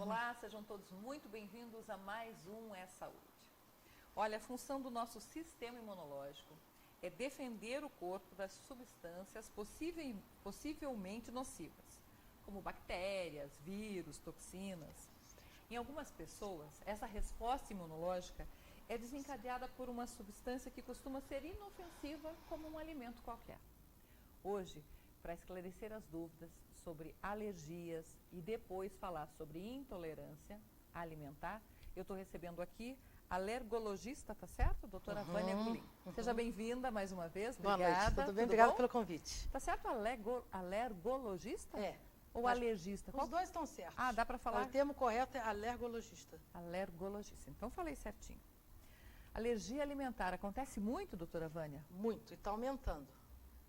Olá, sejam todos muito bem-vindos a mais um É Saúde. Olha, a função do nosso sistema imunológico é defender o corpo das substâncias possivelmente nocivas, como bactérias, vírus, toxinas. Em algumas pessoas, essa resposta imunológica é desencadeada por uma substância que costuma ser inofensiva como um alimento qualquer. Hoje, para esclarecer as dúvidas sobre alergias e depois falar sobre intolerância alimentar, eu estou recebendo aqui a alergologista, tá certo? Doutora Vânia Gulim. Seja bem-vinda mais uma vez, obrigada. Boa noite, tudo bem? Obrigada pelo convite. Tá certo alergologista? É. Ou alergista? Os dois estão certos. Ah, dá para falar? O termo correto é alergologista. Alergologista, então falei certinho. Alergia alimentar acontece muito, doutora Vânia? Muito, e está aumentando.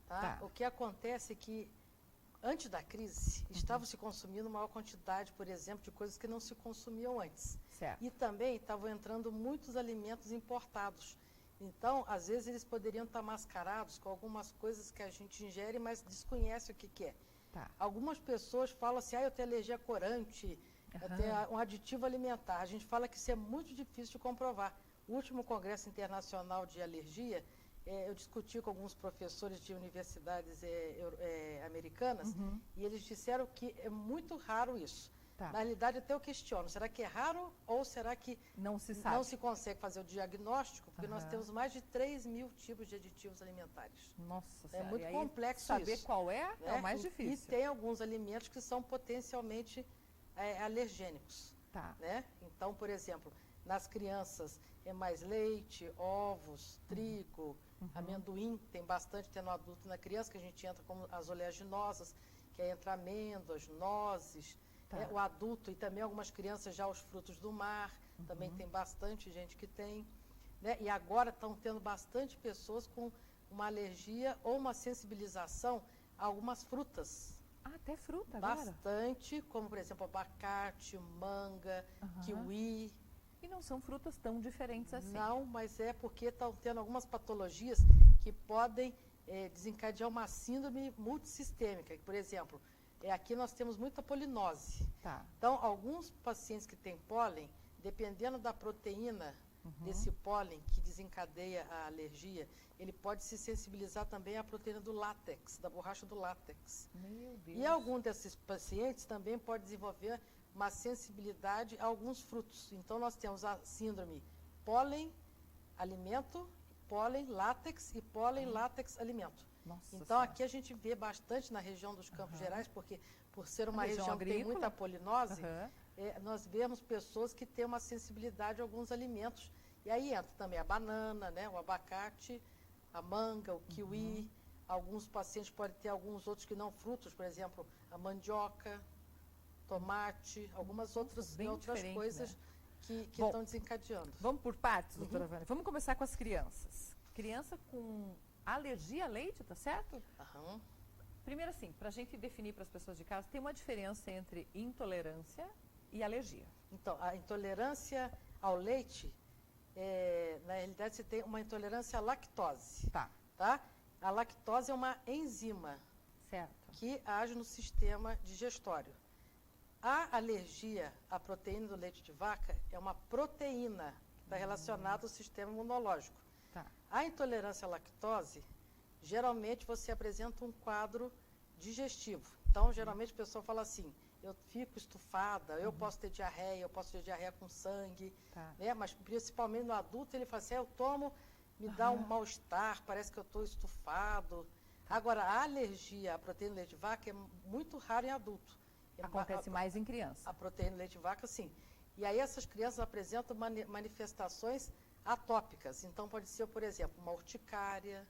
Tá? O que acontece é que, antes da crise, estava se consumindo maior quantidade, por exemplo, de coisas que não se consumiam antes. Certo. E também estavam entrando muitos alimentos importados. Então, às vezes, eles poderiam estar mascarados com algumas coisas que a gente ingere, mas desconhece o que é. Tá. Algumas pessoas falam assim, eu tenho alergia a corante, eu tenho um aditivo alimentar. A gente fala que isso é muito difícil de comprovar. O último Congresso Internacional de Alergia, eu discuti com alguns professores de universidades americanas, e eles disseram que é muito raro isso. Tá. Na realidade, até eu questiono, será que é raro ou será que não se sabe? Não se consegue fazer o diagnóstico, porque nós temos mais de 3.000 tipos de aditivos alimentares. Nossa É muito complexo saber isso. qual é o mais difícil. E tem alguns alimentos que são potencialmente alergênicos. Tá. Né? Então, por exemplo, nas crianças é mais leite, ovos, trigo, amendoim, tem bastante no adulto e na criança, que a gente entra como as oleaginosas, que aí entra amêndoas, nozes. Tá. O adulto e também algumas crianças já os frutos do mar, também tem bastante gente que tem. Né? E agora estão tendo bastante pessoas com uma alergia ou uma sensibilização a algumas frutas. Ah, até fruta agora? Bastante, como por exemplo abacate, manga, kiwi. E não são frutas tão diferentes assim? Não, mas é porque estão tendo algumas patologias que podem desencadear uma síndrome multissistêmica. Por exemplo, aqui nós temos muita polinose. Tá. Então, alguns pacientes que têm pólen, dependendo da proteína desse pólen que desencadeia a alergia, ele pode se sensibilizar também à proteína do látex, da borracha do látex. Meu Deus. E algum desses pacientes também pode desenvolver uma sensibilidade a alguns frutos. Então, nós temos a síndrome pólen, alimento, pólen, látex e pólen, látex, alimento. Nossa então, senhora. aqui a gente vê bastante na região dos Campos Gerais, porque por ser uma região que agrícola. tem muita polinose, nós vemos pessoas que têm uma sensibilidade a alguns alimentos. E aí entra também a banana, né, o abacate, a manga, o kiwi. Alguns pacientes podem ter alguns outros que não frutos, por exemplo, a mandioca, tomate, algumas outras coisas, né, que estão desencadeando. Vamos por partes, doutora Vânia. Vamos começar com as crianças. Criança com alergia a leite, tá certo? Primeiro assim, para a gente definir para as pessoas de casa, tem uma diferença entre intolerância e alergia. Então, a intolerância ao leite, na realidade, você tem uma intolerância à lactose. Tá. A lactose é uma enzima que age no sistema digestório. A alergia à proteína do leite de vaca é uma proteína que está relacionada ao sistema imunológico. Tá. A intolerância à lactose, geralmente você apresenta um quadro digestivo. Então, geralmente a pessoa fala assim, eu fico estufada, eu posso ter diarreia com sangue, né? Mas principalmente no adulto ele fala assim, eu tomo, me dá um mal-estar, parece que eu estou estufado. Agora, a alergia à proteína do leite de vaca é muito rara em adulto. Acontece mais em criança. A proteína do leite de vaca, sim. E aí essas crianças apresentam manifestações atópicas. Então, pode ser, por exemplo, uma urticária,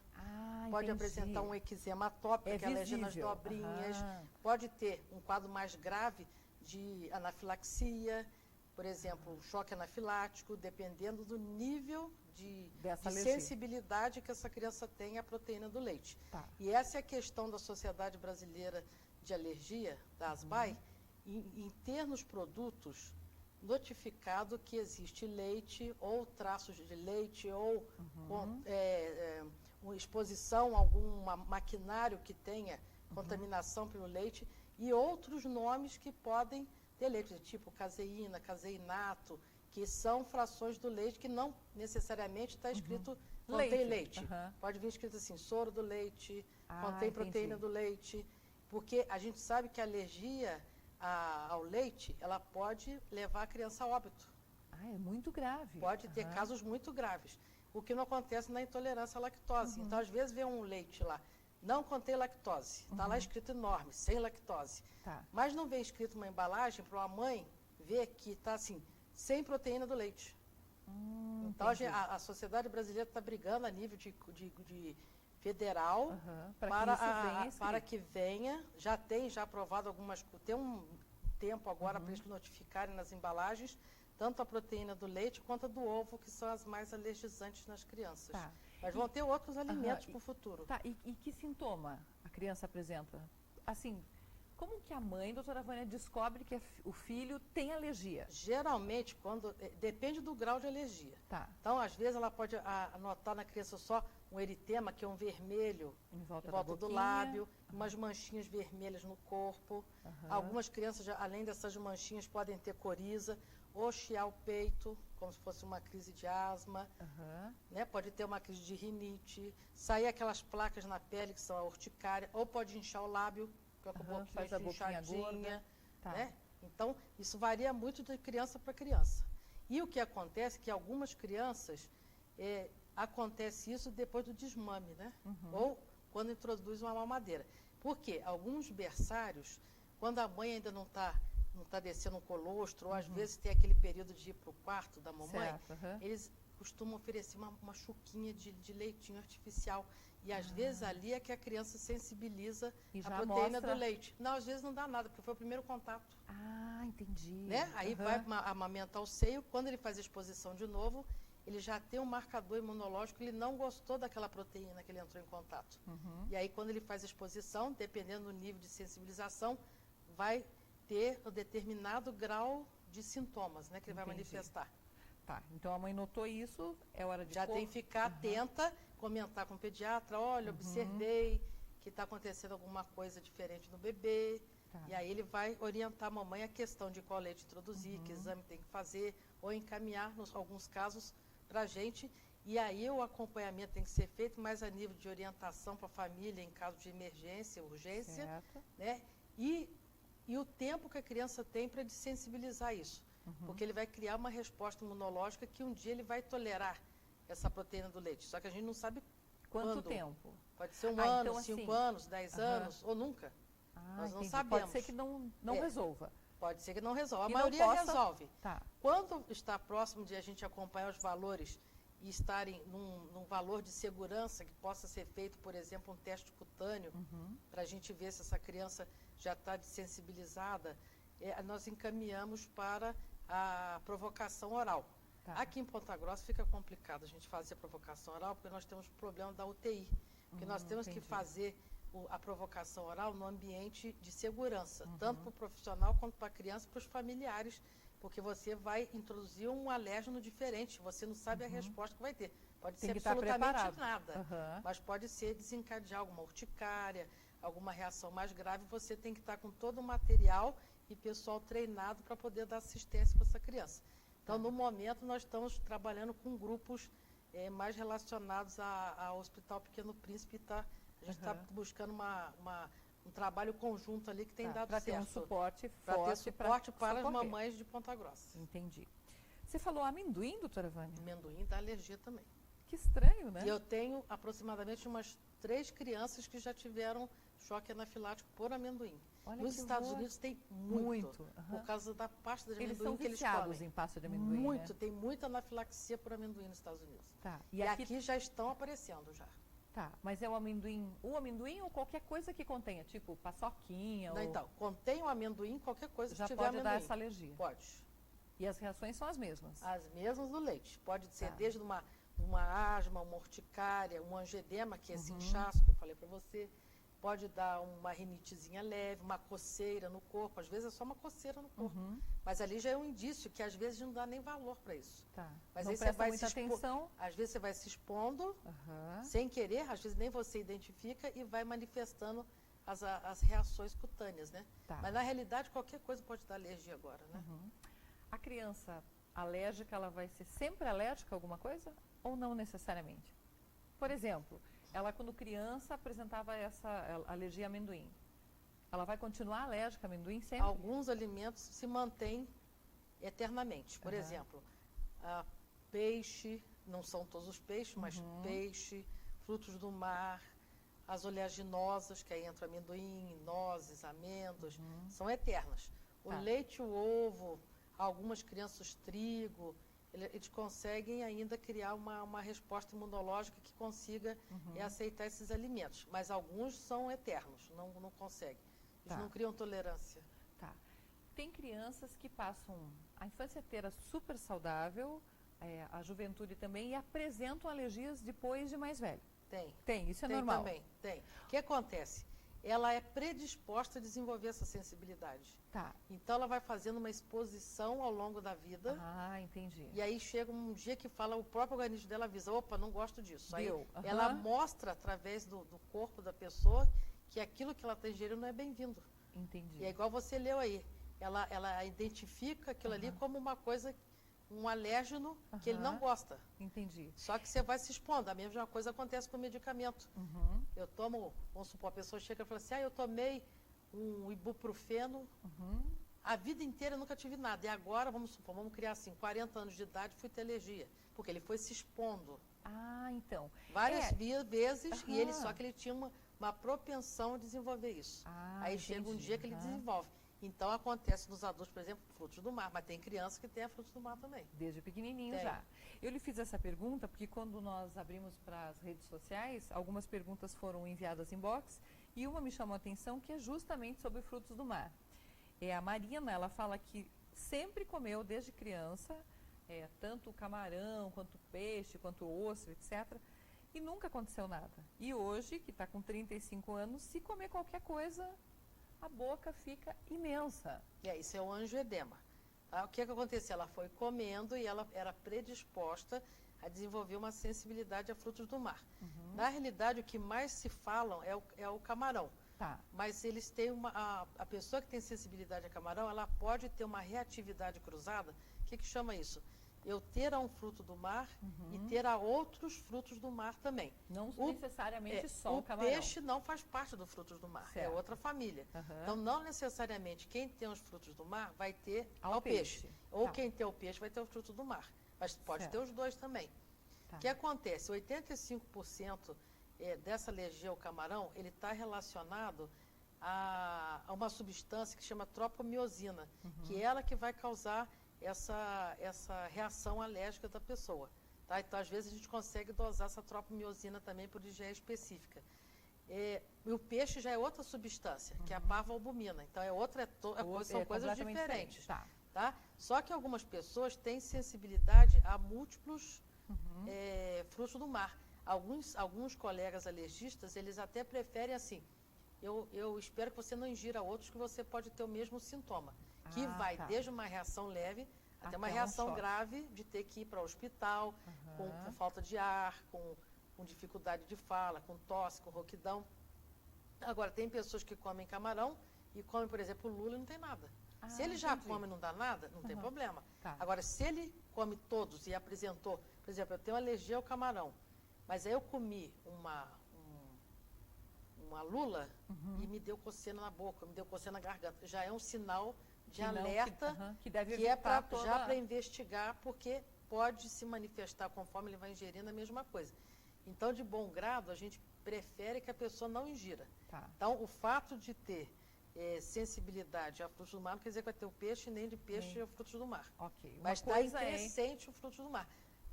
pode apresentar um eczema atópico, que é alergia nas dobrinhas, pode ter um quadro mais grave de anafilaxia, por exemplo, um choque anafilático, dependendo do nível de sensibilidade que essa criança tem à proteína do leite. Tá. E essa é a questão da Sociedade Brasileira de Alergia, da ASBAI, em ter nos produtos notificado que existe leite ou traços de leite ou uma exposição a algum maquinário que tenha contaminação pelo leite e outros nomes que podem ter leite tipo caseína, caseinato, que são frações do leite que não necessariamente está escrito contém leite. Pode vir escrito assim, soro do leite, contém proteína do leite, porque a gente sabe que a alergia ao leite, ela pode levar a criança a óbito. É muito grave. Pode ter casos muito graves, o que não acontece na intolerância à lactose. Então, às vezes, vem um leite lá, não contém lactose, está lá escrito enorme, sem lactose. Mas não vem escrito uma embalagem para uma mãe ver que está assim, sem proteína do leite. Então, a sociedade brasileira está brigando a nível de federal para que venha, já aprovado algumas, tem um tempo agora para eles notificarem nas embalagens, tanto a proteína do leite quanto a do ovo, que são as mais alergizantes nas crianças. Mas vão ter outros alimentos para o futuro. E que sintoma a criança apresenta? Assim, como que a mãe, doutora Vânia, descobre que o filho tem alergia? Geralmente, depende do grau de alergia. Então, às vezes, ela pode anotar na criança só um eritema, que é um vermelho em volta do lábio, umas manchinhas vermelhas no corpo. Algumas crianças, além dessas manchinhas, podem ter coriza, ou chiar o peito, como se fosse uma crise de asma, né? Pode ter uma crise de rinite, sair aquelas placas na pele, que são a urticária, ou pode inchar o lábio, faz a boquinha gorda. Né? Então, isso varia muito de criança para criança. E o que acontece é que algumas crianças, acontece isso depois do desmame, né? Ou quando introduz uma mamadeira. Por quê? Alguns berçários, quando a mãe ainda não está descendo um colostro, ou às vezes tem aquele período de ir para o quarto da mamãe, eles costumam oferecer uma chuquinha de leitinho artificial. E às vezes ali é que a criança sensibiliza a proteína do leite. Não, às vezes não dá nada, porque foi o primeiro contato. Entendi. Né? Aí vai amamentar o seio, quando ele faz a exposição de novo, ele já tem um marcador imunológico, ele não gostou daquela proteína que ele entrou em contato. E aí quando ele faz a exposição, dependendo do nível de sensibilização, vai ter um determinado grau de sintomas, né, que ele vai manifestar. Então a mãe notou isso, é hora de... Já tem que ficar atenta, comentar com o pediatra, olha, observei que está acontecendo alguma coisa diferente no bebê, e aí ele vai orientar a mamãe a questão de qual leite introduzir, que exame tem que fazer, ou encaminhar, em alguns casos, para a gente, e aí o acompanhamento tem que ser feito mais a nível de orientação para a família em caso de emergência, urgência, né? E o tempo que a criança tem para desensibilizar isso. Porque ele vai criar uma resposta imunológica que um dia ele vai tolerar essa proteína do leite. Só que a gente não sabe quanto tempo. Pode ser 1 ano, então, 5 anos, 10 anos, ou nunca. Nós não sabemos. Pode ser que não resolva. Pode ser que não resolva. A maioria resolve. Tá. Quando está próximo de a gente acompanhar os valores e estarem num valor de segurança que possa ser feito, por exemplo, um teste cutâneo, para a gente ver se essa criança já está desensibilizada, nós encaminhamos para a provocação oral. Tá. Aqui em Ponta Grossa fica complicado a gente fazer a provocação oral, porque nós temos problema da UTI. Porque nós temos que fazer a provocação oral no ambiente de segurança, tanto para o profissional quanto para a criança e para os familiares, porque você vai introduzir um alérgeno diferente, você não sabe a resposta que vai ter. Pode ser absolutamente nada, mas pode ser desencadear alguma urticária, alguma reação mais grave, você tem que estar com todo o material e pessoal treinado para poder dar assistência para essa criança. Então, no momento, nós estamos trabalhando com grupos mais relacionados ao Hospital Pequeno Príncipe. A gente está buscando um trabalho conjunto ali que tem dado certo. Para ter um suporte forte. Para ter suporte para as mamães de Ponta Grossa. Entendi. Você falou amendoim, doutora Vânia? Amendoim dá alergia também. Que estranho, né? E eu tenho aproximadamente umas 3 crianças que já tiveram choque anafilático por amendoim. Nos Estados Unidos tem muito. Por causa da pasta de amendoim que eles comem. Eles são viciados em pasta de amendoim, muito, né? Tem muita anafilaxia por amendoim nos Estados Unidos. E aqui já estão aparecendo já. Mas é o amendoim ou qualquer coisa que contenha, tipo paçoquinha? Não, então, contém o amendoim, qualquer coisa que tiver amendoim. Já pode dar essa alergia? Pode. E as reações são as mesmas? As mesmas do leite. Pode ser desde uma asma, uma urticária, um angedema, que é esse inchaço que eu falei para você. Pode dar uma rinitezinha leve, uma coceira no corpo. Às vezes é só uma coceira no corpo. Mas ali já é um indício que às vezes não dá nem valor para isso. Mas não aí presta você vai muita atenção. Às vezes você vai se expondo, sem querer, às vezes nem você identifica e vai manifestando as reações cutâneas, né? Tá. Mas na realidade qualquer coisa pode dar alergia agora, né? A criança alérgica, ela vai ser sempre alérgica a alguma coisa? Ou não necessariamente? Por exemplo, ela quando criança apresentava essa alergia a amendoim. Ela vai continuar alérgica a amendoim sempre? Alguns alimentos se mantêm eternamente. Por exemplo, peixe, não são todos os peixes, mas peixe, frutos do mar, as oleaginosas, que aí entra amendoim, nozes, amêndoas, são eternas. O leite, o ovo, algumas crianças trigo, eles conseguem ainda criar uma resposta imunológica que consiga aceitar esses alimentos. Mas alguns são eternos, não conseguem. Eles não criam tolerância. Tá. Tem crianças que passam a infância inteira super saudável, a juventude também, e apresentam alergias depois de mais velho. Tem, isso é normal. Também, tem. O que acontece? Ela é predisposta a desenvolver essa sensibilidade. Tá. Então ela vai fazendo uma exposição ao longo da vida. Ah, entendi. E aí chega um dia que fala, o próprio organismo dela avisa, opa, não gosto disso. Aí Deu. ela mostra através do corpo da pessoa que aquilo que ela está ingerindo não é bem-vindo. Entendi. E é igual você leu aí. Ela identifica aquilo ali como uma coisa, um alérgeno que ele não gosta. Entendi. Só que você vai se expondo. A mesma coisa acontece com o medicamento. Eu tomo, vamos supor, a pessoa chega e fala assim, eu tomei um ibuprofeno, a vida inteira eu nunca tive nada. E agora, vamos supor, vamos criar assim, 40 anos de idade, fui ter alergia. Porque ele foi se expondo. Ah, então. Várias vezes, e ele só que ele tinha uma propensão a desenvolver isso. Aí chega um dia que ele desenvolve. Então acontece nos adultos, por exemplo, frutos do mar, mas tem criança que tem frutos do mar também. Desde pequenininho já. Eu lhe fiz essa pergunta porque quando nós abrimos para as redes sociais, algumas perguntas foram enviadas em box e uma me chamou a atenção que é justamente sobre frutos do mar. A Marina, ela fala que sempre comeu desde criança, tanto o camarão, quanto o peixe, quanto o osso, etc. E nunca aconteceu nada. E hoje, que está com 35 anos, se comer qualquer coisa, a boca fica imensa. Isso é o angioedema. Tá? O que aconteceu? Ela foi comendo e ela era predisposta a desenvolver uma sensibilidade a frutos do mar. Na realidade, o que mais se falam é o camarão. Mas eles têm a pessoa que tem sensibilidade a camarão, ela pode ter uma reatividade cruzada. O que chama isso? Eu ter a um fruto do mar e ter a outros frutos do mar também. Não necessariamente só o camarão. O peixe não faz parte dos frutos do mar, é outra família. Então, não necessariamente quem tem os frutos do mar vai ter ao peixe. Ou quem tem o peixe vai ter o fruto do mar. Mas pode ter os dois também. O que acontece? 85% dessa alergia ao camarão, ele está relacionado a uma substância que chama tropomiosina, que é ela que vai causar essa reação alérgica da pessoa. Tá? Então, às vezes, a gente consegue dosar essa tropomiosina também por IgE específica. E o peixe já é outra substância, que é a parvalbumina. Então, são coisas diferentes. Tá? Só que algumas pessoas têm sensibilidade a múltiplos frutos do mar. Alguns colegas alergistas, eles até preferem assim, eu espero que você não ingira outros, que você pode ter o mesmo sintoma. Que vai desde uma reação leve até uma reação grave de ter que ir para o hospital com falta de ar, com dificuldade de fala, com tosse, com rouquidão. Agora, tem pessoas que comem camarão e comem, por exemplo, lula e não tem nada. Se ele já come e não dá nada, não tem problema. Agora, se ele come todos e apresentou, por exemplo, eu tenho alergia ao camarão, mas aí eu comi uma lula e me deu coceira na boca, me deu coceira na garganta. Já é um sinal de alerta que deve que é já para investigar, porque pode se manifestar conforme ele vai ingerindo a mesma coisa. Então, de bom grado, a gente prefere que a pessoa não ingira. Então, o fato de ter sensibilidade a frutos do mar não quer dizer que vai ter o peixe, nem de peixe a frutos do mar. Mas está em crescente o frutos do mar.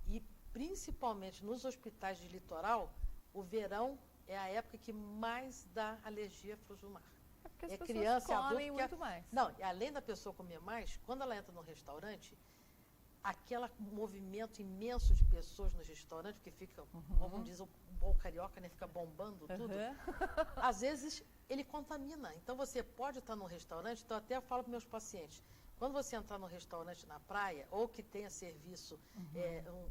E, principalmente nos hospitais de litoral, o verão é a época que mais dá alergia a frutos do mar. Porque as pessoas comem muito mais. Não, e além da pessoa comer mais, quando ela entra no restaurante, aquele movimento imenso de pessoas no restaurante, que fica, como diz o bom carioca, né, fica bombando tudo, às vezes ele contamina. Então você pode estar no restaurante, então até eu falo para meus pacientes, quando você entrar no restaurante na praia, ou que tenha serviço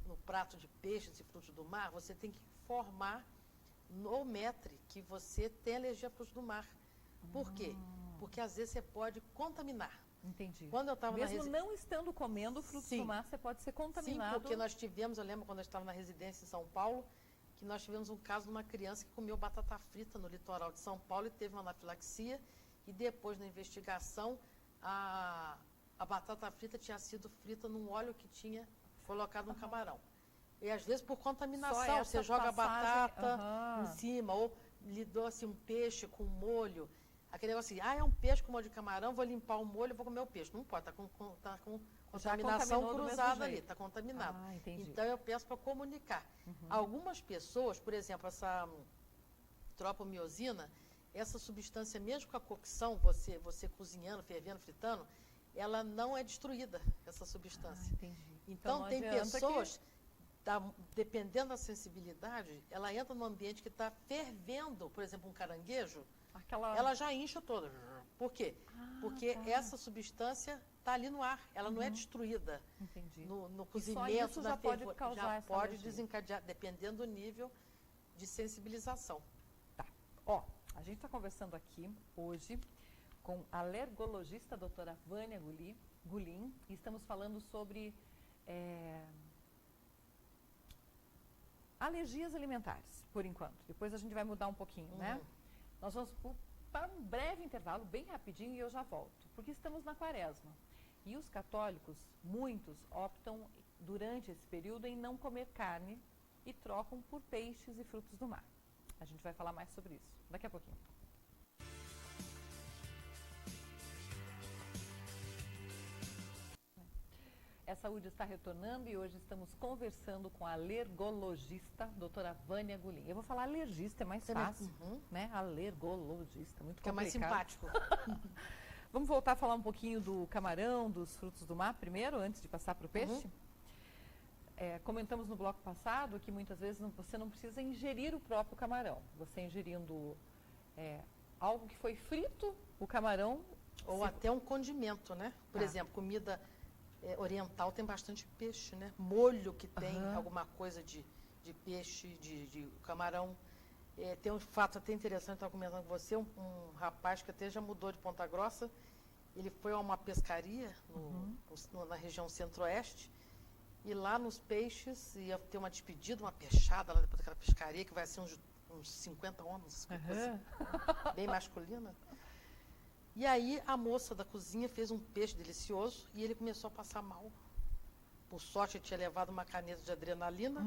no prato de peixes e frutos do mar, você tem que informar no metre que você tem alergia a frutos do mar. Por quê? Porque às vezes você pode contaminar. Entendi. Quando eu estava Mesmo não estando comendo frutos do mar, você pode ser contaminado. Sim, porque nós tivemos, eu lembro quando eu estava na residência em São Paulo, que nós tivemos um caso de uma criança que comeu batata frita no litoral de São Paulo e teve uma anafilaxia, e depois, na investigação, a batata frita tinha sido frita num óleo que tinha colocado no camarão. E às vezes por contaminação, você joga batata em cima, ou lidou assim um peixe com molho. Aquele negócio assim, é um peixe com molho de camarão, vou limpar o molho, vou comer o peixe. Não pode, está com contaminação cruzada ali, está contaminado. Então eu peço para comunicar. Algumas pessoas, por exemplo, essa tropomiosina, essa substância, mesmo com a cocção, você cozinhando, fervendo, fritando, ela não é destruída, essa substância. Então tem pessoas, dependendo da sensibilidade, ela entra num ambiente que está fervendo, por exemplo, um caranguejo, ela já incha toda. Por quê? Porque essa substância está ali no ar, ela não é destruída no cozimento, na fervura. Já pode desencadear, dependendo do nível de sensibilização. Tá. A gente está conversando aqui hoje com a alergologista doutora Vânia Gulim, e estamos falando sobre alergias alimentares, por enquanto. Depois a gente vai mudar um pouquinho, né? Nós vamos para um breve intervalo, bem rapidinho, e eu já volto, porque estamos na quaresma. E os católicos, muitos, optam durante esse período em não comer carne e trocam por peixes e frutos do mar. A gente vai falar mais sobre isso daqui a pouquinho. A saúde está retornando e hoje estamos conversando com a alergologista, doutora Vânia Gulim. Eu vou falar alergista, é mais fácil, né? Alergologista, muito complicado. É mais simpático. Vamos voltar a falar um pouquinho do camarão, dos frutos do mar primeiro, antes de passar para o peixe? Comentamos no bloco passado que muitas vezes você não precisa ingerir o próprio camarão. Você ingerindo algo que foi frito, o camarão... Ou até um condimento, né? Por exemplo, comida... oriental tem bastante peixe, né? Molho que tem alguma coisa de peixe, de camarão. Tem um fato até interessante, estava comentando com você, um rapaz que até já mudou de Ponta Grossa, ele foi a uma pescaria na região centro-oeste, e lá nos peixes ia ter uma despedida, uma peixada lá depois daquela pescaria, que vai ser uns 50 homens, bem masculina. E aí a moça da cozinha fez um peixe delicioso e ele começou a passar mal. Por sorte, ele tinha levado uma caneta de adrenalina,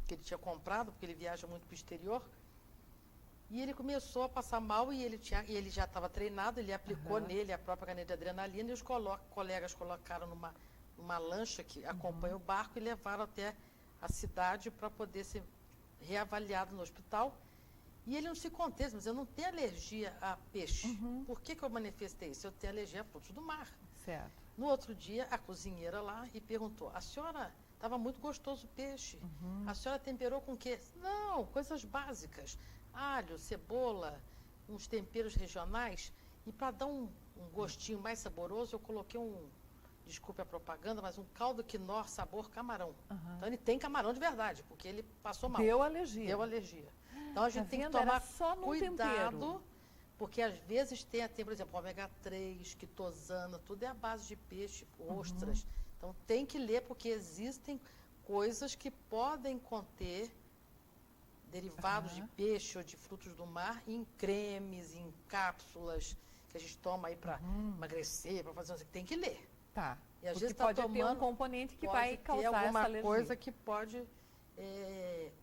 que ele tinha comprado, porque ele viaja muito para o exterior. E ele começou a passar mal e ele já estava treinado, ele aplicou nele a própria caneta de adrenalina e os colegas colocaram numa lancha que acompanha o barco e levaram até a cidade para poder ser reavaliado no hospital. E ele não se conteve, mas eu não tenho alergia a peixe. Por que eu manifestei isso? Eu tenho alergia a frutos do mar. Certo. No outro dia, a cozinheira lá e perguntou, a senhora, estava muito gostoso o peixe, a senhora temperou com o quê? Não, coisas básicas, alho, cebola, uns temperos regionais, e para dar um gostinho mais saboroso, eu coloquei desculpe a propaganda, mas um caldo quinó sabor camarão. Então ele tem camarão de verdade, porque ele passou mal. Deu alergia. Então a gente tem que tomar cuidado, porque às vezes tem, por exemplo, ômega 3, quitosana, tudo é a base de peixe, ostras. Então tem que ler, porque existem coisas que podem conter derivados de peixe ou de frutos do mar em cremes, em cápsulas, que a gente toma aí para emagrecer, para fazer, tem que ler. Tá. E às porque vezes pode ter um componente que vai causar essa alergia. Alguma coisa que pode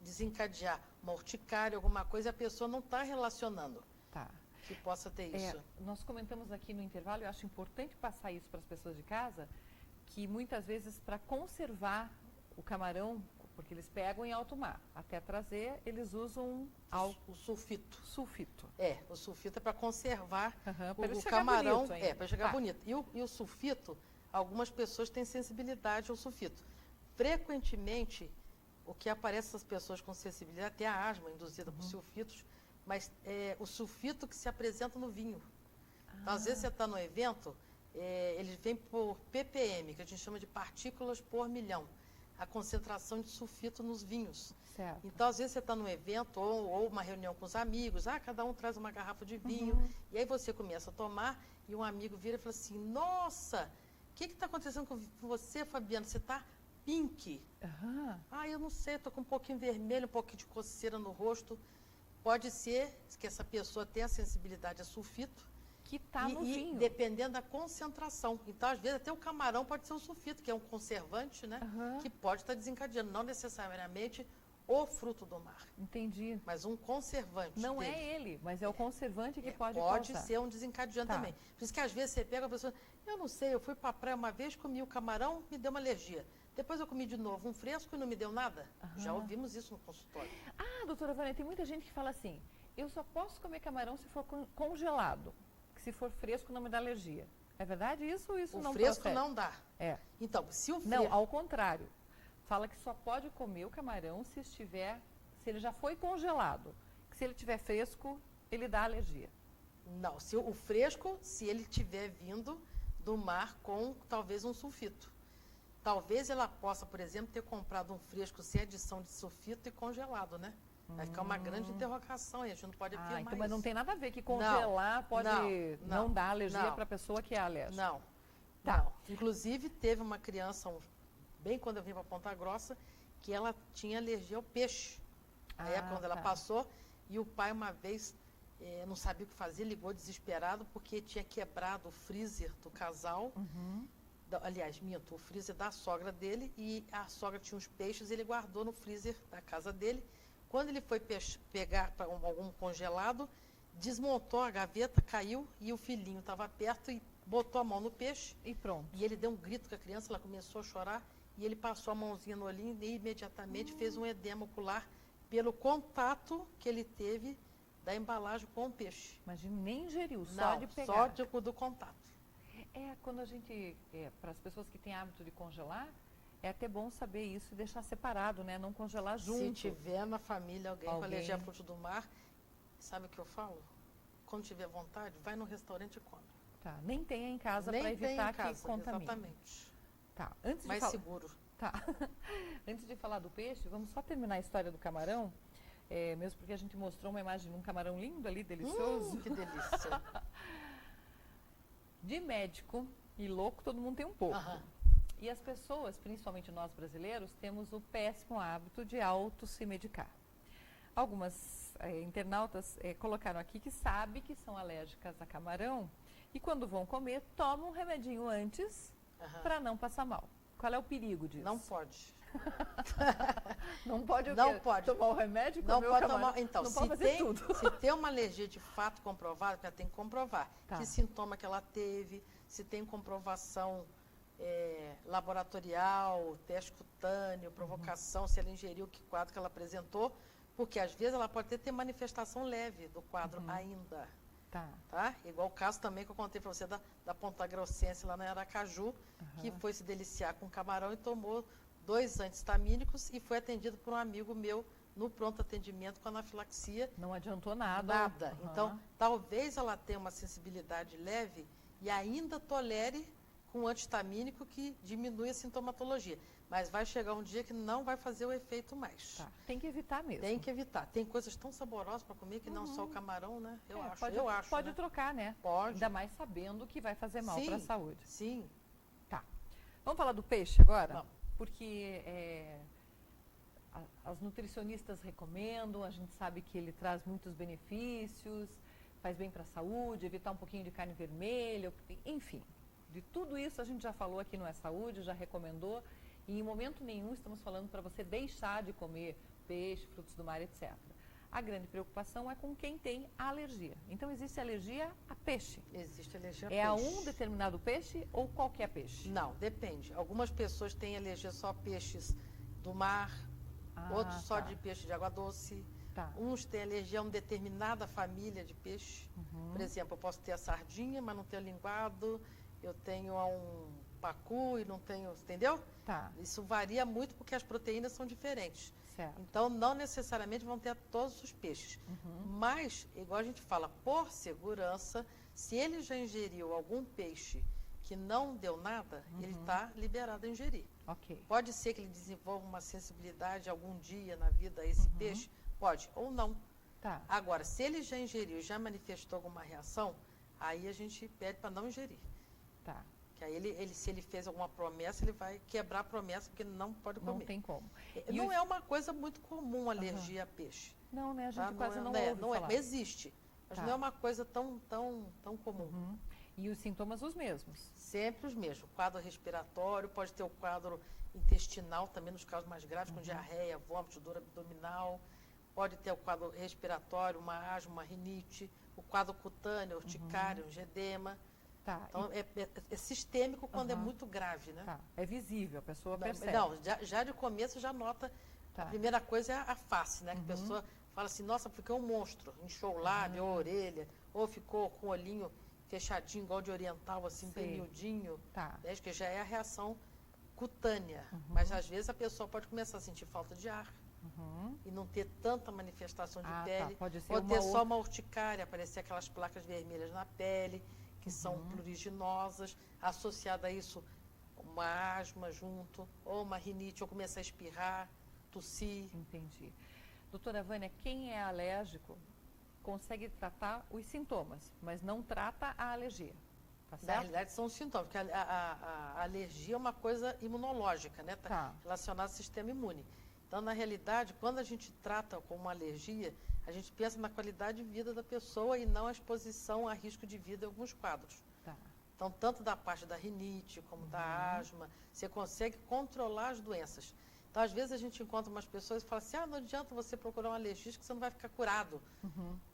desencadear uma urticária, alguma coisa, e a pessoa não está relacionando que possa ter isso. Nós comentamos aqui no intervalo, eu acho importante passar isso para as pessoas de casa, que muitas vezes para conservar o camarão, porque eles pegam em alto mar, até trazer, eles usam o sulfito. Sulfito. O sulfito é para conservar o camarão, para chegar bonito. E o sulfito, algumas pessoas têm sensibilidade ao sulfito. Frequentemente, o que aparece nessas pessoas com sensibilidade, até a asma induzida por sulfitos, mas é o sulfito que se apresenta no vinho. Então, às vezes você está no evento, eles vêm por ppm, que a gente chama de partículas por milhão. a concentração de sulfito nos vinhos. Certo. Então, às vezes, você está num evento ou uma reunião com os amigos, cada um traz uma garrafa de vinho, e aí você começa a tomar, e um amigo vira e fala assim, nossa, o que está acontecendo com você, Fabiana? Você está pink. Eu não sei, estou com um pouquinho vermelho, um pouquinho de coceira no rosto. Pode ser que essa pessoa tenha sensibilidade a sulfito. Que está no vinho. Dependendo da concentração. Então, às vezes, até o camarão pode ser o sulfito, que é um conservante, né? Que pode estar desencadeando, não necessariamente o fruto do mar. Entendi. Mas um conservante. Não é ele, mas é o conservante que pode Pode causar. ser um desencadeante também. Por isso que, às vezes, você pega a pessoa, eu não sei, eu fui para a praia uma vez, comi o camarão, me deu uma alergia. Depois eu comi de novo um fresco e não me deu nada. Já ouvimos isso no consultório. Doutora Vânia, tem muita gente que fala assim, eu só posso comer camarão se for congelado. Que se for fresco não me dá alergia. É verdade isso ou isso não procede? O fresco não dá. Então, se o fresco... Não, ao contrário. Fala que só pode comer o camarão se ele já foi congelado. Que se ele estiver fresco, ele dá alergia. Não, o fresco, se ele tiver vindo do mar com talvez um sulfito. Talvez ela possa, por exemplo, ter comprado um fresco sem adição de sulfito e congelado, né? Vai ficar uma grande interrogação e a gente não pode afirmar então, isso. mas não tem nada a ver que congelar pode não dar alergia para a pessoa que é alérgica. Não. Não. Inclusive, teve uma criança, bem quando eu vim para Ponta Grossa, que ela tinha alergia ao peixe. Aí é quando ela passou, e o pai uma vez não sabia o que fazer, ligou desesperado porque tinha quebrado o freezer do casal. Aliás, minto, o freezer da sogra dele, e a sogra tinha uns peixes, ele guardou no freezer da casa dele. Quando ele foi pegar para algum congelado, desmontou a gaveta, caiu, e o filhinho estava perto e botou a mão no peixe. E pronto. E ele deu um grito com a criança, ela começou a chorar, e ele passou a mãozinha no olhinho e imediatamente fez um edema ocular pelo contato que ele teve da embalagem com o peixe. Imagina, nem ingeriu, só de pegar. Só do contato. Quando a gente, para as pessoas que têm hábito de congelar, é até bom saber isso e deixar separado, né? Não congelar junto. Se tiver na família alguém com alergia a frutos do mar, sabe o que eu falo? Quando tiver vontade, vai no restaurante e come. Tá, nem tenha em casa para evitar que contamine. Exatamente. Tá, mais seguro. Tá. Antes de falar do peixe, vamos só terminar a história do camarão, mesmo porque a gente mostrou uma imagem de um camarão lindo ali, delicioso. Que delícia. De médico e louco, todo mundo tem um pouco. E as pessoas, principalmente nós brasileiros, temos o péssimo hábito de se medicar. Algumas internautas colocaram aqui que sabem que são alérgicas a camarão e quando vão comer, tomam um remedinho antes para não passar mal. Qual é o perigo disso? Não pode. Não pode tomar o remédio? Não pode tomar. Então, não pode fazer tudo. Se tem uma alergia de fato comprovada, ela tem que comprovar que sintoma que ela teve, se tem comprovação laboratorial, teste cutâneo, provocação, se ela ingeriu, que quadro que ela apresentou, porque às vezes ela pode ter manifestação leve do quadro ainda. Tá? Igual o caso também que eu contei para você da Ponta Grossense lá na Aracaju, que foi se deliciar com camarão e tomou 2 antihistamínicos e foi atendido por um amigo meu no pronto atendimento com anafilaxia. Não adiantou nada. Nada. Então, talvez ela tenha uma sensibilidade leve e ainda tolere com um antihistamínico que diminui a sintomatologia. Mas vai chegar um dia que não vai fazer o efeito mais. Tem que evitar mesmo. Tem que evitar. Tem coisas tão saborosas para comer que não só o camarão, né? Eu acho. Pode trocar, né? Pode. Ainda mais sabendo que vai fazer mal para a saúde. Sim. Tá. Vamos falar do peixe agora? Vamos. Porque as nutricionistas recomendam, a gente sabe que ele traz muitos benefícios, faz bem para a saúde, evitar um pouquinho de carne vermelha, enfim. De tudo isso a gente já falou aqui no É Saúde, já recomendou. E em momento nenhum estamos falando para você deixar de comer peixe, frutos do mar, etc. A grande preocupação é com quem tem alergia. Então, existe alergia a peixe? Existe alergia a peixe. É a um determinado peixe ou qualquer peixe? Não, depende. Algumas pessoas têm alergia só a peixes do mar, outros só de peixe de água doce. Uns têm alergia a uma determinada família de peixe. Por exemplo, eu posso ter a sardinha, mas não tenho linguado. Eu tenho um pacu e não tenho, entendeu? Isso varia muito porque as proteínas são diferentes. Certo. Então, não necessariamente vão ter todos os peixes. Mas, igual a gente fala, por segurança, se ele já ingeriu algum peixe que não deu nada, ele está liberado a ingerir. Ok. Pode ser que ele desenvolva uma sensibilidade algum dia na vida a esse peixe? Pode, ou não. Tá. Agora, se ele já ingeriu, já manifestou alguma reação, aí a gente pede para não ingerir. Tá. Que aí se ele fez alguma promessa, ele vai quebrar a promessa, porque não pode comer. Não tem como. Não é uma coisa muito comum alergia a peixe. Não, né? A gente quase não ouve falar. Existe, mas não é uma coisa tão comum. E os sintomas os mesmos? Sempre os mesmos. Quadro respiratório, pode ter o quadro intestinal também, nos casos mais graves, com diarreia, vômito, dor abdominal. Pode ter o quadro respiratório, uma asma, uma rinite. O quadro cutâneo, urticária, um edema. Tá. Então, é sistêmico quando é muito grave, né? Tá. É visível, a pessoa percebe. Não, já de começo já nota. Tá. A primeira coisa é a face, né? Que a pessoa fala assim, nossa, ficou um monstro. Inchou o lábio, ou a orelha, ou ficou com o olhinho fechadinho, igual de oriental, assim, bem miudinho. Tá. Né? Que já é a reação cutânea. Mas às vezes a pessoa pode começar a sentir falta de ar. E não ter tanta manifestação de pele. Tá. Pode ser ou ter só uma urticária, aparecer aquelas placas vermelhas na pele, que são pruriginosas, associada a isso uma asma junto, ou uma rinite, ou começar a espirrar, tossir. Entendi. Doutora Vânia, quem é alérgico consegue tratar os sintomas, mas não trata a alergia. Tá certo? Na realidade, são os sintomas, porque a alergia é uma coisa imunológica, né? Tá relacionada ao sistema imune. Então, na realidade, quando a gente trata com uma alergia, a gente pensa na qualidade de vida da pessoa e não a exposição a risco de vida em alguns quadros. Tá. Então, tanto da parte da rinite como da asma, você consegue controlar as doenças. Então, às vezes, a gente encontra umas pessoas e fala assim, não adianta você procurar um alergista que você não vai ficar curado.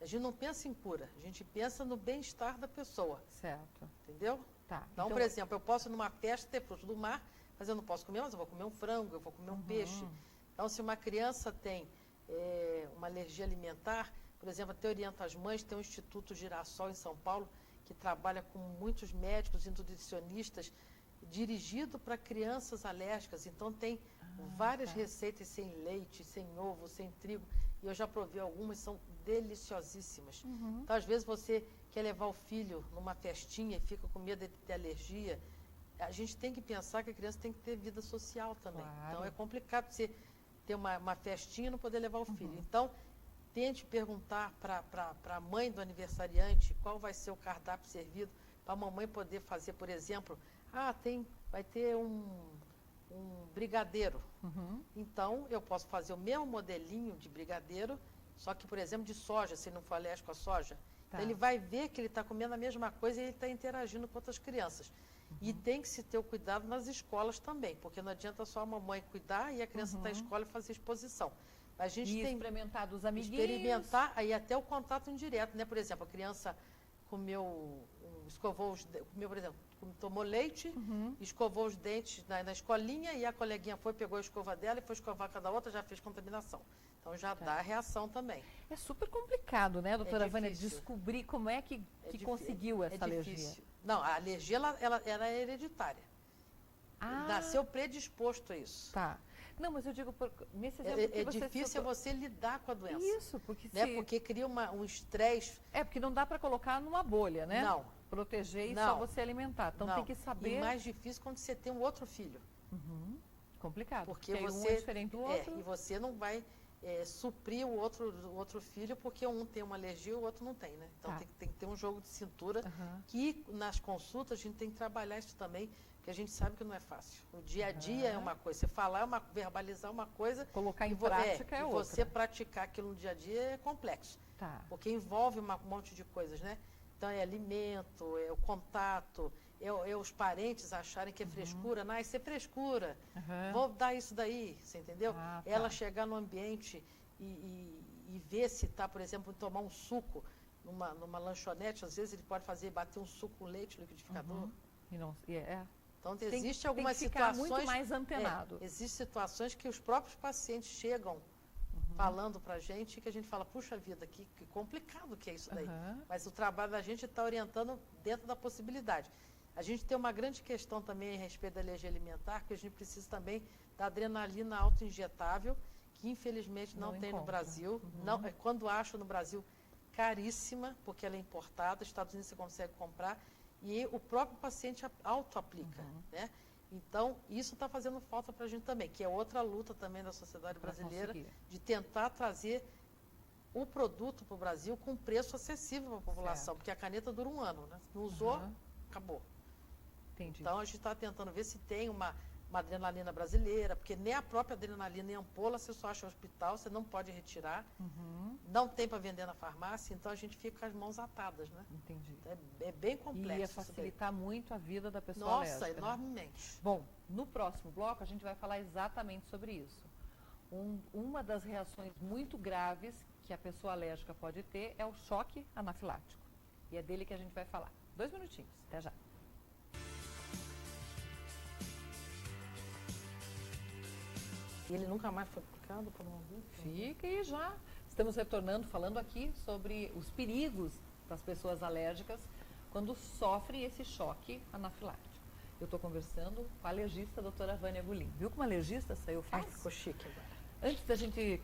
A gente não pensa em cura, a gente pensa no bem-estar da pessoa. Certo. Entendeu? Tá. Então, por exemplo, eu posso numa festa ter fruto do mar, mas eu não posso comer, mas eu vou comer um frango, eu vou comer um peixe. Então, se uma criança tem uma alergia alimentar, por exemplo, até oriento as mães, tem um Instituto Girassol em São Paulo, que trabalha com muitos médicos e nutricionistas, dirigido para crianças alérgicas. Então, tem várias receitas sem leite, sem ovo, sem trigo, e eu já provei algumas, são deliciosíssimas. Então, às vezes, você quer levar o filho numa festinha e fica com medo de ter alergia, a gente tem que pensar que a criança tem que ter vida social também. Claro. Então, é complicado você ter uma festinha e não poder levar o filho. Então, tente perguntar para a mãe do aniversariante qual vai ser o cardápio servido, para a mamãe poder fazer, por exemplo, vai ter um brigadeiro. Então, eu posso fazer o mesmo modelinho de brigadeiro, só que, por exemplo, de soja, se ele não for alérgico à soja. Então, ele vai ver que ele está comendo a mesma coisa e ele está interagindo com outras crianças. E tem que se ter o cuidado nas escolas também, porque não adianta só a mamãe cuidar e a criança estar na escola e fazer exposição. A gente tem experimentar dos amiguinhos. Experimentar, aí até o contato indireto, né? Por exemplo, a criança escovou por exemplo, tomou leite, escovou os dentes na escolinha e a coleguinha pegou a escova dela e foi escovar cada outra, já fez contaminação. Então já dá reação também. É super complicado, né, doutora Vânia, descobrir como é que conseguiu essa alergia. Não, a alergia ela era hereditária. Nasceu predisposto a isso. Tá. Não, mas eu digo, nesse exemplo que você difícil você lidar com a doença. Isso, porque porque cria um estresse. Porque não dá para colocar numa bolha, né? Não. Proteger e só você alimentar. Então tem que saber. E mais difícil quando você tem um outro filho. Complicado. Porque você um é diferente do outro. E você não vai suprir o outro filho porque um tem uma alergia e o outro não tem, né? Então tem que ter um jogo de cintura que nas consultas a gente tem que trabalhar isso também, porque a gente sabe que não é fácil. O dia a dia é uma coisa, você falar verbalizar uma coisa, colocar em prática é outra. E você praticar aquilo no dia a dia é complexo. Porque envolve um monte de coisas, né? Então é alimento, é o contato, é os parentes acharem que é frescura. Não, isso é frescura. Vou dar isso daí, você entendeu? Ela chegar no ambiente e ver se está, por exemplo, tomar um suco numa lanchonete, às vezes ele pode bater um suco com leite no liquidificador. Então, existe algumas situações muito mais antenado. Existem situações que os próprios pacientes chegam falando para a gente que a gente fala, puxa vida, que complicado que é isso daí. Mas o trabalho da gente está orientando dentro da possibilidade. A gente tem uma grande questão também a respeito da alergia alimentar, que a gente precisa também da adrenalina autoinjetável, que infelizmente não tem no Brasil. Não, quando acha no Brasil, caríssima, porque ela é importada, Estados Unidos você consegue comprar, e o próprio paciente auto-aplica, né? Então, isso está fazendo falta para a gente também, que é outra luta também da sociedade brasileira, de tentar trazer o produto para o Brasil com preço acessível para a população, porque a caneta dura 1 ano, né? Não usou, acabou. Entendi. Então, a gente está tentando ver se tem uma adrenalina brasileira, porque nem a própria adrenalina em ampola você só acha no hospital, você não pode retirar, não tem para vender na farmácia, então a gente fica com as mãos atadas, né? Entendi. Então, é bem complexo. E ia facilitar muito a vida da pessoa alérgica. alérgica. Nossa, enormemente. Bom, no próximo bloco a gente vai falar exatamente sobre isso. Uma das reações muito graves que a pessoa alérgica pode ter é o choque anafilático. E é dele que a gente vai falar. 2 minutinhos, até já. E ele nunca mais foi aplicado por um adulto? Fica aí já. Estamos retornando, falando aqui sobre os perigos das pessoas alérgicas quando sofrem esse choque anafilático. Eu estou conversando com a alergista, a doutora Vânia Gulim. Viu como a alergista saiu fácil? Ficou chique agora. Antes da gente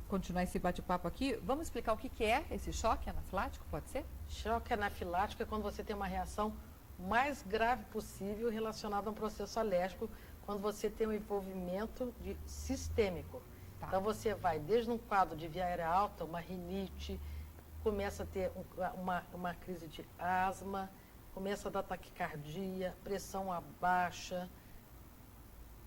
continuar esse bate-papo aqui, vamos explicar o que é esse choque anafilático, pode ser? Choque anafilático é quando você tem uma reação mais grave possível relacionada a um processo alérgico, quando você tem um envolvimento sistêmico. Tá. Então, você vai desde um quadro de via aérea alta, uma rinite, começa a ter uma crise de asma, começa a dar taquicardia, pressão abaixa,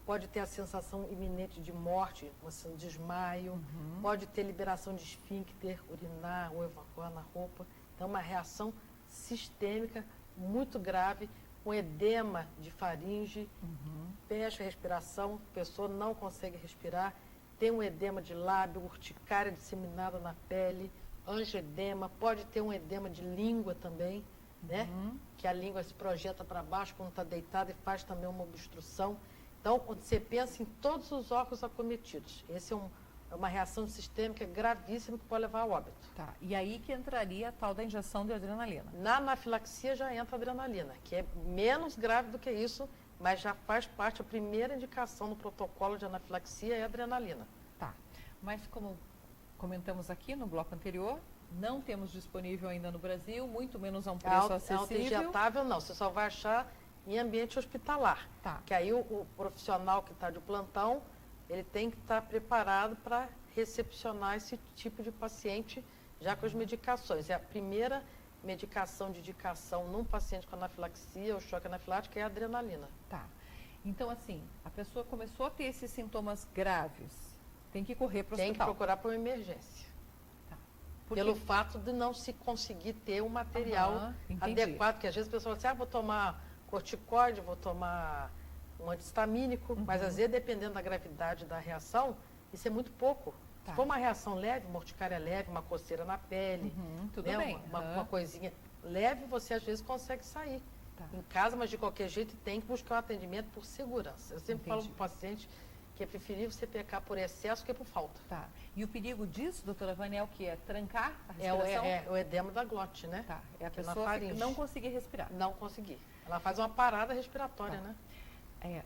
pode ter a sensação iminente de morte, um desmaio, pode ter liberação de esfíncter, urinar ou evacuar na roupa. Então, uma reação sistêmica muito grave, com edema de faringe, fecha a respiração, a pessoa não consegue respirar, tem um edema de lábio, urticária disseminada na pele, angioedema, pode ter um edema de língua também, né? Que a língua se projeta para baixo quando está deitada e faz também uma obstrução. Então, quando você pensa em todos os órgãos acometidos, esse é uma reação sistêmica gravíssima que pode levar ao óbito. Tá. E aí que entraria a tal da injeção de adrenalina? Na anafilaxia já entra a adrenalina, que é menos grave do que isso, mas já faz parte, a primeira indicação no protocolo de anafilaxia é a adrenalina. Tá. Mas como comentamos aqui no bloco anterior, não temos disponível ainda no Brasil, muito menos a um preço acessível. Autoinjetável não, você só vai achar em ambiente hospitalar. Tá. Que aí o profissional que está de plantão, ele tem que estar preparado para recepcionar esse tipo de paciente já com as medicações. É a primeira medicação de indicação num paciente com anafilaxia ou choque anafilático é a adrenalina. Tá. Então, assim, a pessoa começou a ter esses sintomas graves, tem que correr para o hospital. Tem que procurar por uma emergência. Tá. Pelo fato de não se conseguir ter um material adequado, que às vezes a pessoa fala assim, vou tomar corticoide, vou tomar um antihistamínico, mas às vezes, dependendo da gravidade da reação, isso é muito pouco. Tá. Se for uma reação leve, uma urticária leve, uma coceira na pele, tudo né, bem. Uma coisinha leve, você às vezes consegue sair em casa, mas de qualquer jeito tem que buscar um atendimento por segurança. Eu sempre falo para o paciente que é preferível você pecar por excesso que por falta. Tá. E o perigo disso, doutora Vânia, é o que? É trancar a respiração? É o edema da glote, né? Tá. É a pessoa não conseguir respirar. Não conseguir. Ela faz uma parada respiratória, né?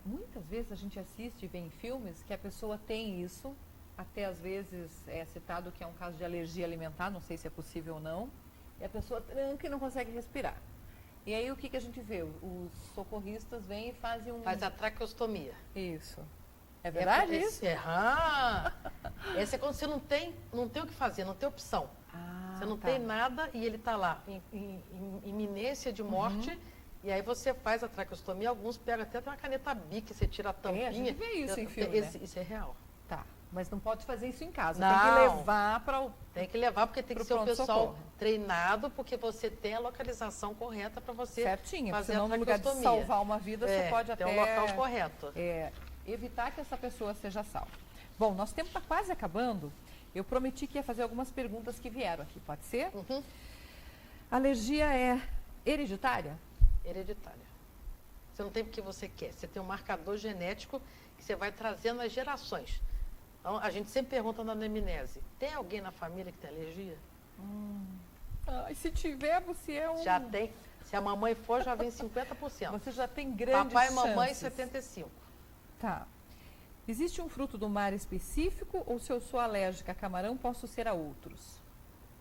Muitas vezes a gente assiste e vê em filmes que a pessoa tem isso, até às vezes é citado que é um caso de alergia alimentar, não sei se é possível ou não, e a pessoa tranca e não consegue respirar. E aí o que a gente vê? Os socorristas vêm e fazem Faz a traqueostomia. Isso. É verdade isso? Esse é quando você não tem o que fazer, não tem opção. Você não tem nada e ele está lá em iminência de morte. E aí você faz a traqueostomia, alguns pegam até uma caneta Bic, você tira a tampinha. A gente vê isso em filme, né? Isso é real. Tá, mas não pode fazer isso em casa, não, tem que levar para o... Tem que levar, porque tem que ser o pessoal treinado, porque você tem a localização correta para você certinho, fazer senão, a no lugar de salvar uma vida, você pode até... Tem um local correto. Evitar que essa pessoa seja salva. Bom, nosso tempo está quase acabando. Eu prometi que ia fazer algumas perguntas que vieram aqui, pode ser? Alergia é hereditária? Hereditária. Você não tem porque você quer. Você tem um marcador genético que você vai trazendo as gerações. Então, a gente sempre pergunta na anamnese, tem alguém na família que tem alergia? E se tiver, você é um... Já tem. Se a mamãe for, já vem 50%. Você já tem grandes Papai e mamãe, 75%. Tá. Existe um fruto do mar específico ou se eu sou alérgica a camarão, posso ser a outros?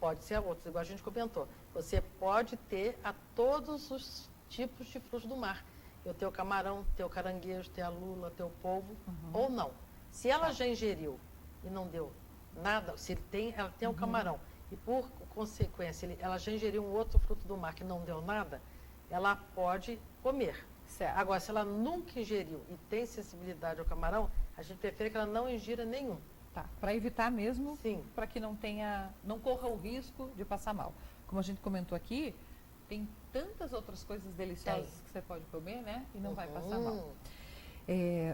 Pode ser a outros, igual a gente comentou. Você pode ter a todos os tipos de frutos do mar. Eu tenho o camarão, tenho o caranguejo, tenho a lula, tenho o polvo, ou não. Se ela já ingeriu e não deu nada, se ela tem o camarão, e por consequência ela já ingeriu um outro fruto do mar que não deu nada, ela pode comer. Certo. Agora, se ela nunca ingeriu e tem sensibilidade ao camarão, a gente prefere que ela não ingira nenhum. Tá, para evitar mesmo, Sim. para que não corra o risco de passar mal. Como a gente comentou aqui, tem tantas outras coisas deliciosas que você pode comer, né? E não vai passar mal.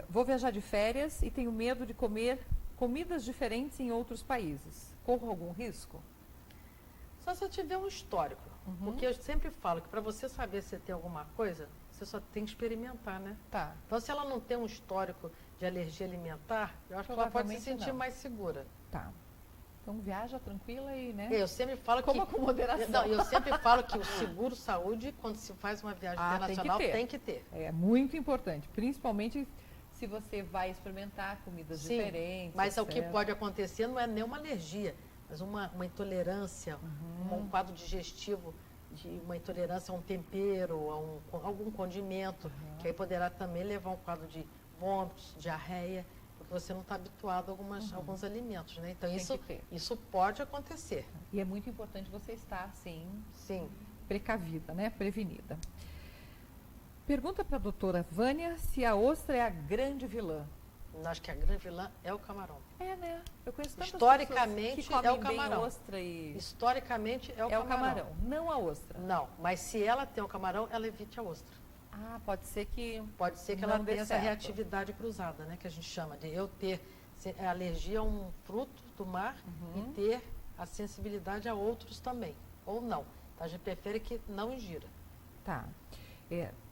Vou viajar de férias e tenho medo de comer comidas diferentes em outros países. Corro algum risco? Só se eu tiver um histórico. Porque eu sempre falo que para você saber se tem alguma coisa, você só tem que experimentar, né? Tá. Então, se ela não tem um histórico de alergia alimentar, eu acho que ela pode se sentir mais segura. Tá. Então, viaja tranquila e, né? Eu sempre falo Coma com moderação. Não, eu sempre falo que o seguro-saúde, quando se faz uma viagem internacional, tem que ter. É muito importante, principalmente se você vai experimentar comidas diferentes. Mas o que pode acontecer não é nenhuma alergia, mas uma intolerância, um quadro digestivo, uma intolerância a um tempero, a algum condimento, que aí poderá também levar a um quadro de vômitos, diarreia, porque você não está habituado a alguns alimentos, né? Então, isso pode acontecer. E é muito importante você estar, sim, precavida, né? Prevenida. Pergunta para a doutora Vânia se a ostra é a grande vilã. Acho que a grande vilã é o camarão. É, né? Eu conheço tantas historicamente pessoas que comem é o camarão. Bem ostra e... Historicamente é o camarão. É o camarão, não a ostra. Não, mas se ela tem o camarão, ela evite a ostra. Ah, pode ser que ela tenha essa reatividade cruzada, né? Que a gente chama de eu ter alergia a um fruto do mar e ter a sensibilidade a outros também. Ou não. Então, a gente prefere que não ingira. Tá.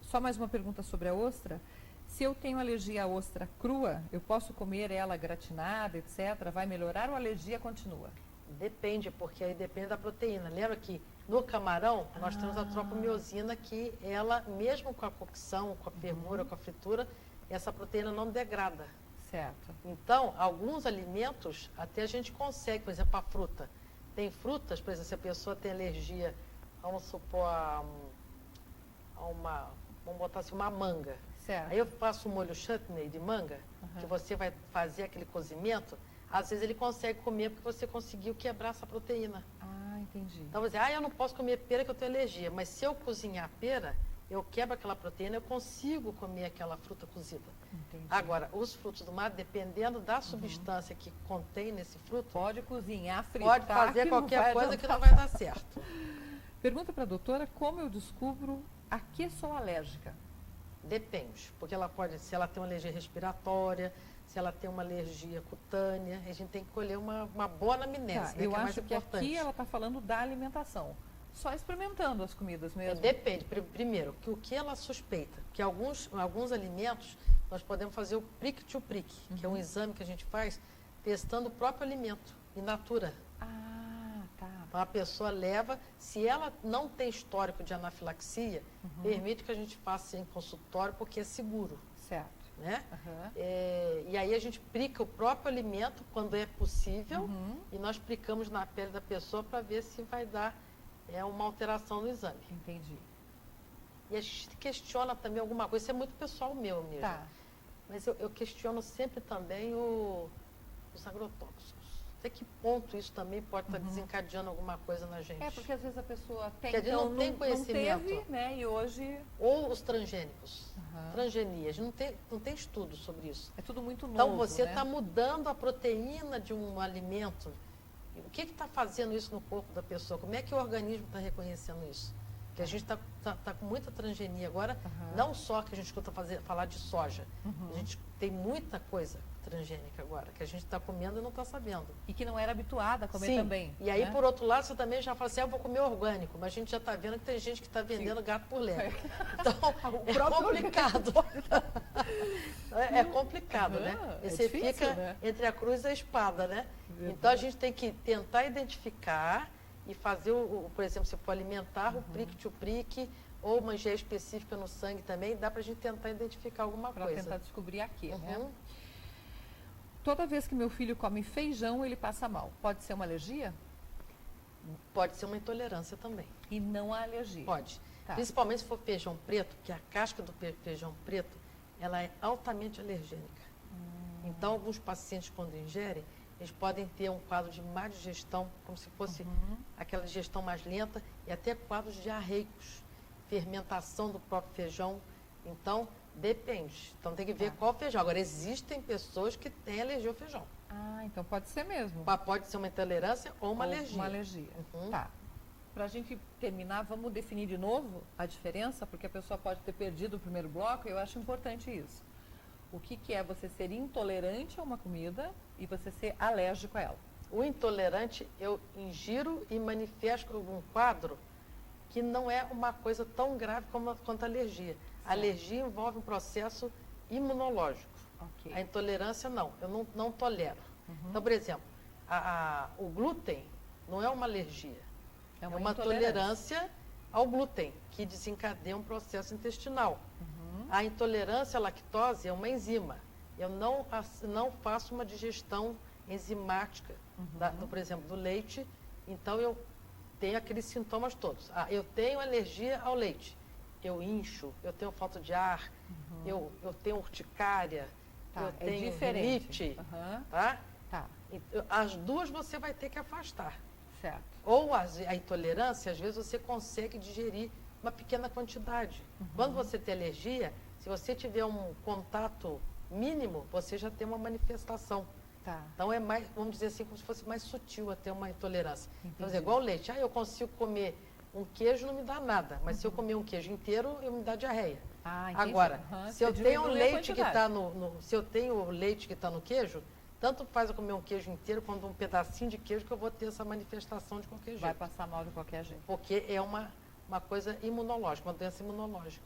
Só mais uma pergunta sobre a ostra. Se eu tenho alergia à ostra crua, eu posso comer ela gratinada, etc? Vai melhorar ou a alergia continua? Depende, porque aí depende da proteína. Lembra que no camarão nós temos a tropomiosina que ela, mesmo com a cocção, com a fervura, com a fritura, essa proteína não degrada. Certo. Então, alguns alimentos até a gente consegue, por exemplo, a fruta. Tem frutas, por exemplo, se a pessoa tem alergia, vamos supor, vamos botar assim, uma manga. Certo. Aí eu faço um molho chutney de manga, que você vai fazer aquele cozimento, às vezes ele consegue comer porque você conseguiu quebrar essa proteína. Ah, entendi. Então você eu não posso comer pera que eu tenho alergia, mas se eu cozinhar a pera, eu quebro aquela proteína, eu consigo comer aquela fruta cozida. Entendi. Agora, os frutos do mar, dependendo da substância que contém nesse fruto, pode cozinhar, fritar, pode fazer qualquer coisa que não vai dar certo. Pergunta para a doutora como eu descubro a que sou alérgica. Depende, porque ela pode, se ela tem uma alergia respiratória, se ela tem uma alergia cutânea, a gente tem que colher uma boa anamnese, eu que é acho mais que importante. aqui ela está falando da alimentação, só experimentando as comidas mesmo. Depende, primeiro, o que ela suspeita, que alguns alimentos nós podemos fazer o prick-to-prick, que é um exame que a gente faz testando o próprio alimento, in natura. Ah, tá. Então a pessoa leva, se ela não tem histórico de anafilaxia, permite que a gente faça em consultório porque é seguro. Certo. Né? E aí a gente prica o próprio alimento quando é possível e nós pricamos na pele da pessoa para ver se vai dar uma alteração no exame. Entendi. E a gente questiona também alguma coisa, isso é muito pessoal meu mesmo. Tá. Mas eu questiono sempre também os agrotóxicos. Até que ponto isso também pode estar desencadeando alguma coisa na gente? Porque às vezes a pessoa tem, porque a gente não tem conhecimento. Não teve, né? E hoje... Ou os transgênicos, transgenias. Não tem estudo sobre isso. É tudo muito novo, então você está mudando a proteína de um alimento. O que está fazendo isso no corpo da pessoa? Como é que o organismo está reconhecendo isso? Porque a gente está com muita transgenia agora, não só que a gente escuta falar de soja. A gente tem muita coisa transgênica agora, que a gente está comendo e não está sabendo. E que não era habituada a comer também. E aí, por outro lado, você também já fala assim, eu vou comer orgânico, mas a gente já está vendo que tem gente que está vendendo gato por lebre. Então, é complicado. É complicado, né? Você difícil, fica entre a cruz e a espada, né? Então, a gente tem que tentar identificar e fazer, por exemplo, se for alimentar, o prick-to-prick, ou uma GE específica no sangue também, dá para a gente tentar identificar alguma coisa. Para tentar descobrir aqui, né? Toda vez que meu filho come feijão, ele passa mal. Pode ser uma alergia? Pode ser uma intolerância também. E não a alergia? Pode. Principalmente se for feijão preto, que a casca do feijão preto, ela é altamente alergênica. Então, alguns pacientes, quando ingerem, eles podem ter um quadro de má digestão, como se fosse aquela digestão mais lenta, e até quadros diarreicos, fermentação do próprio feijão. Então, depende. Então, tem que ver qual feijão. Agora, existem pessoas que têm alergia ao feijão. Ah, então pode ser mesmo. Pode ser uma intolerância ou uma alergia. Uma alergia. Tá. Para a gente terminar, vamos definir de novo a diferença, porque a pessoa pode ter perdido o primeiro bloco, e eu acho importante isso. O que é você ser intolerante a uma comida e você ser alérgico a ela? O intolerante, eu ingiro e manifesto um quadro que não é uma coisa tão grave quanto a alergia. A alergia envolve um processo imunológico. Okay. A intolerância, não. Eu não tolero. Então, por exemplo, o glúten não é uma alergia. É uma tolerância ao glúten, que desencadeia um processo intestinal. A intolerância à lactose é uma enzima. Eu não faço uma digestão enzimática, por exemplo, do leite. Então, eu tenho aqueles sintomas todos. Eu tenho alergia ao leite. Eu incho, eu tenho falta de ar, eu tenho urticária, eu tenho rinite. Tá? As duas você vai ter que afastar. Certo. Ou a intolerância, às vezes você consegue digerir uma pequena quantidade. Quando você tem alergia, se você tiver um contato mínimo, você já tem uma manifestação. Então é mais, vamos dizer assim, como se fosse mais sutil até uma intolerância. Então, é igual o leite. Eu consigo comer um queijo, não me dá nada. Mas se eu comer um queijo inteiro, eu me dá diarreia. Agora, se eu tenho leite que está se eu tenho leite que está no queijo, tanto faz eu comer um queijo inteiro quanto um pedacinho de queijo, que eu vou ter essa manifestação de qualquer jeito. Vai passar mal de qualquer jeito. Porque é uma coisa imunológica, uma doença imunológica.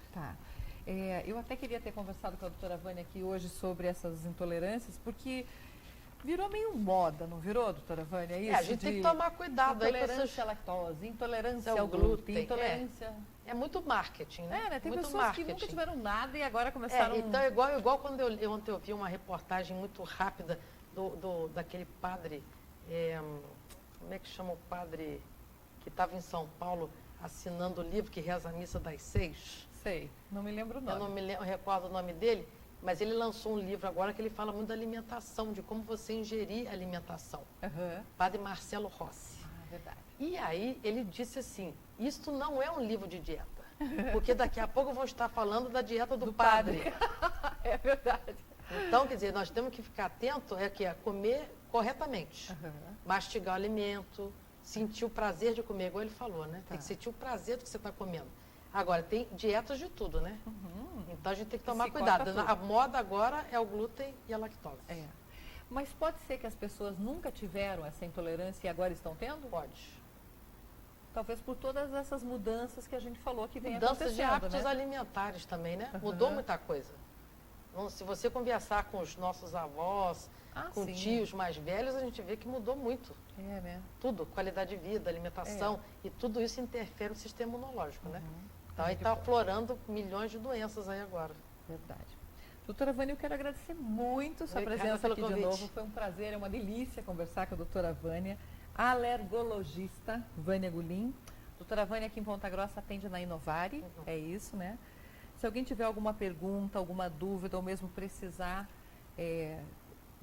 Eu até queria ter conversado com a doutora Vânia aqui hoje sobre essas intolerâncias, porque virou meio moda, não virou, doutora Vânia? Isso a gente tem que tomar cuidado. Intolerância à lactose, intolerância ao glúten, intolerância... É muito marketing, né? Tem muito pessoas que nunca tiveram nada e agora começaram... Então, igual quando ontem eu vi uma reportagem muito rápida daquele padre, como é que chama o padre que estava em São Paulo assinando o livro que reza a missa das 6? Sei, não me lembro o nome. Eu não recordo o nome dele, mas ele lançou um livro agora que ele fala muito da alimentação, de como você ingerir alimentação. Padre Marcelo Rossi. Verdade. E aí ele disse assim, isto não é um livro de dieta, porque daqui a pouco eu vou estar falando da dieta do padre. É verdade. Então, quer dizer, nós temos que ficar atento a comer corretamente, mastigar o alimento, sentir o prazer de comer, igual ele falou, né? Tem que sentir o prazer do que você está comendo. Agora, tem dietas de tudo, né? Então, a gente tem que tomar cuidado. A moda agora é o glúten e a lactose. Mas pode ser que as pessoas nunca tiveram essa intolerância e agora estão tendo? Pode. Talvez por todas essas mudanças que a gente falou que vem acontecendo, mudanças de hábitos alimentares também, né? Mudou muita coisa. Se você conversar com os nossos avós, com tios mais velhos, a gente vê que mudou muito. Né? Tudo, qualidade de vida, alimentação, e tudo isso interfere no sistema imunológico, né? Então, aí está aflorando milhões de doenças aí agora. Verdade. Doutora Vânia, eu quero agradecer muito sua presença aqui de novo. Foi um prazer, é uma delícia conversar com a doutora Vânia, alergologista Vânia Gulim. Doutora Vânia aqui em Ponta Grossa atende na Inovari, é isso, né? Se alguém tiver alguma pergunta, alguma dúvida, ou mesmo precisar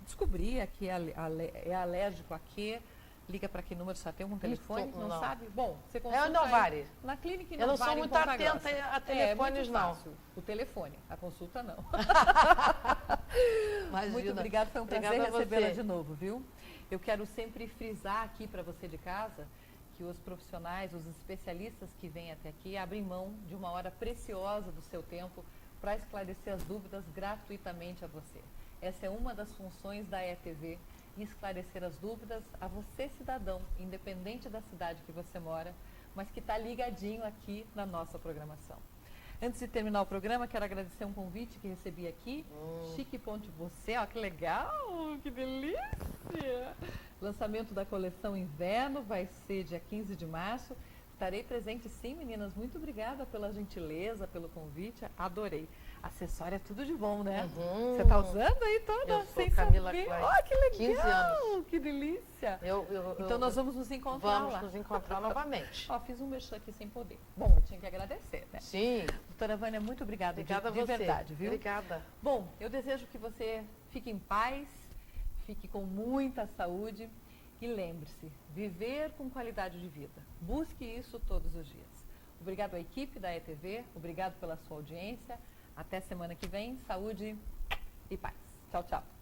descobrir que é alérgico a quê, liga para que número? Só tem algum telefone? Não sabe? Bom, você consulta Inovari. Na clínica Inovari. Eu não sou muito atenta a telefones, não. O telefone, a consulta não. Imagina. Muito obrigada, foi um prazer recebê-la de novo, viu? Eu quero sempre frisar aqui para você de casa que os profissionais, os especialistas que vêm até aqui abrem mão de uma hora preciosa do seu tempo para esclarecer as dúvidas gratuitamente a você. Essa é uma das funções da ETV, esclarecer as dúvidas a você, cidadão, independente da cidade que você mora, mas que está ligadinho aqui na nossa programação. Antes de terminar o programa, quero agradecer um convite que recebi aqui. Chique Ponte Você, ó, que legal, que delícia! Lançamento da coleção Inverno vai ser dia 15 de março. Estarei presente sim, meninas. Muito obrigada pela gentileza, pelo convite. Adorei. Acessório é tudo de bom, né? Você está usando aí toda? Eu sou sem Camila saber. Klein. Oh, que legal! 15 anos. Que delícia! Então nós vamos nos encontrar lá. Vamos nos encontrar novamente. Ó, fiz um merchan aqui sem poder. Bom, eu tinha que agradecer, né? Sim. Doutora Vânia, muito obrigada. Obrigada de a você. verdade, viu? Obrigada. Bom, eu desejo que você fique em paz, fique com muita saúde e lembre-se, viver com qualidade de vida. Busque isso todos os dias. Obrigado à equipe da ETV, obrigado pela sua audiência. Até semana que vem. Saúde e paz. Tchau, tchau.